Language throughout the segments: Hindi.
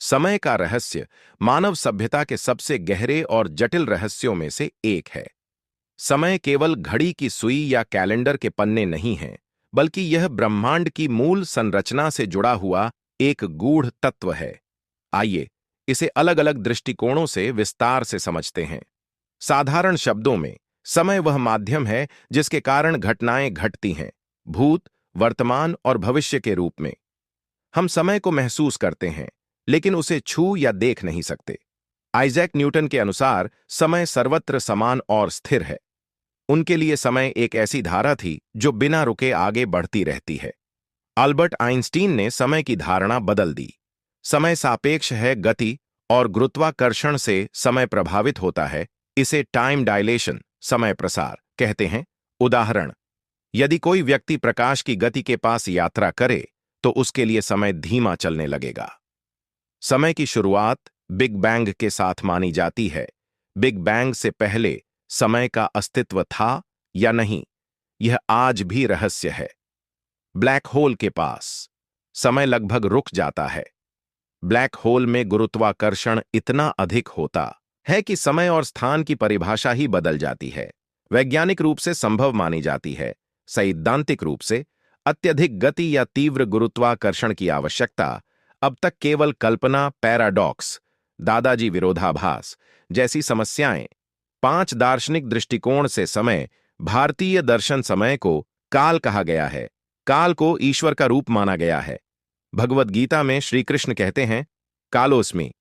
समय का रहस्य मानव सभ्यता के सबसे गहरे और जटिल रहस्यों में से एक है। समय केवल घड़ी की सुई या कैलेंडर के पन्ने नहीं हैं, बल्कि यह ब्रह्मांड की मूल संरचना से जुड़ा हुआ एक गूढ़ तत्व है। आइए इसे अलग अलग दृष्टिकोणों से विस्तार से समझते हैं। साधारण शब्दों में, समय वह माध्यम है जिसके कारण घटनाएं घटती हैं, भूत, वर्तमान और भविष्य के रूप में। हम समय को महसूस करते हैं, लेकिन उसे छू या देख नहीं सकते। आइजैक न्यूटन के अनुसार समय सर्वत्र समान और स्थिर है। उनके लिए समय एक ऐसी धारा थी जो बिना रुके आगे बढ़ती रहती है। अल्बर्ट आइंस्टीन ने समय की धारणा बदल दी। समय सापेक्ष है, गति और गुरुत्वाकर्षण से समय प्रभावित होता है। इसे टाइम डायलेशन, समय प्रसार कहते हैं। उदाहरण, यदि कोई व्यक्ति प्रकाश की गति के पास यात्रा करे तो उसके लिए समय धीमा चलने लगेगा। समय की शुरुआत बिग बैंग के साथ मानी जाती है। बिग बैंग से पहले समय का अस्तित्व था या नहीं, यह आज भी रहस्य है। ब्लैक होल के पास समय लगभग रुक जाता है। ब्लैक होल में गुरुत्वाकर्षण इतना अधिक होता है कि समय और स्थान की परिभाषा ही बदल जाती है। वैज्ञानिक रूप से संभव मानी जाती है। सैद्धांतिक रूप से अत्यधिक गति या तीव्र गुरुत्वाकर्षण की आवश्यकता अब तक केवल कल्पना, पैराडॉक्स, दादाजी विरोधाभास जैसी समस्याएं। 5 दार्शनिक दृष्टिकोण से समय, भारतीय दर्शन समय को काल कहा गया है। काल को ईश्वर का रूप माना गया है। भगवद गीता में श्री कृष्ण कहते हैं, कालोस्मि,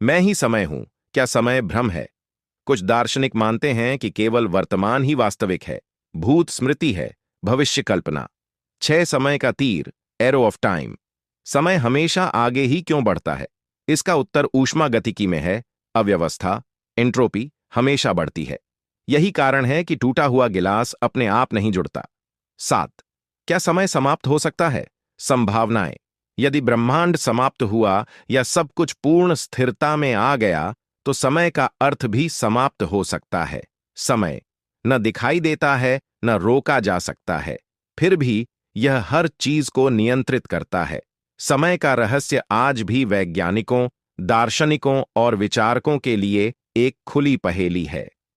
मैं ही समय हूं, क्या समय भ्रम है? कुछ दार्शनिक मानते हैं कि केवल वर्तमान ही वास्तविक है, भूत स्मृति है, भविष्य कल्पना। 6 समय का तीर, एरो ऑफ टाइम। समय हमेशा आगे ही क्यों बढ़ता है? इसका उत्तर ऊष्मागतिकी में है। अव्यवस्था, एंट्रोपी हमेशा बढ़ती है। यही कारण है कि टूटा हुआ गिलास अपने आप नहीं जुड़ता। 7, क्या समय समाप्त हो सकता है? संभावनाएं। यदि ब्रह्मांड समाप्त हुआ या सब कुछ पूर्ण स्थिरता में आ गया तो समय का अर्थ भी समाप्त हो सकता है। समय न दिखाई देता है, न रोका जा सकता है, फिर भी यह हर चीज को नियंत्रित करता है। समय का रहस्य आज भी वैज्ञानिकों, दार्शनिकों और विचारकों के लिए एक खुली पहेली है।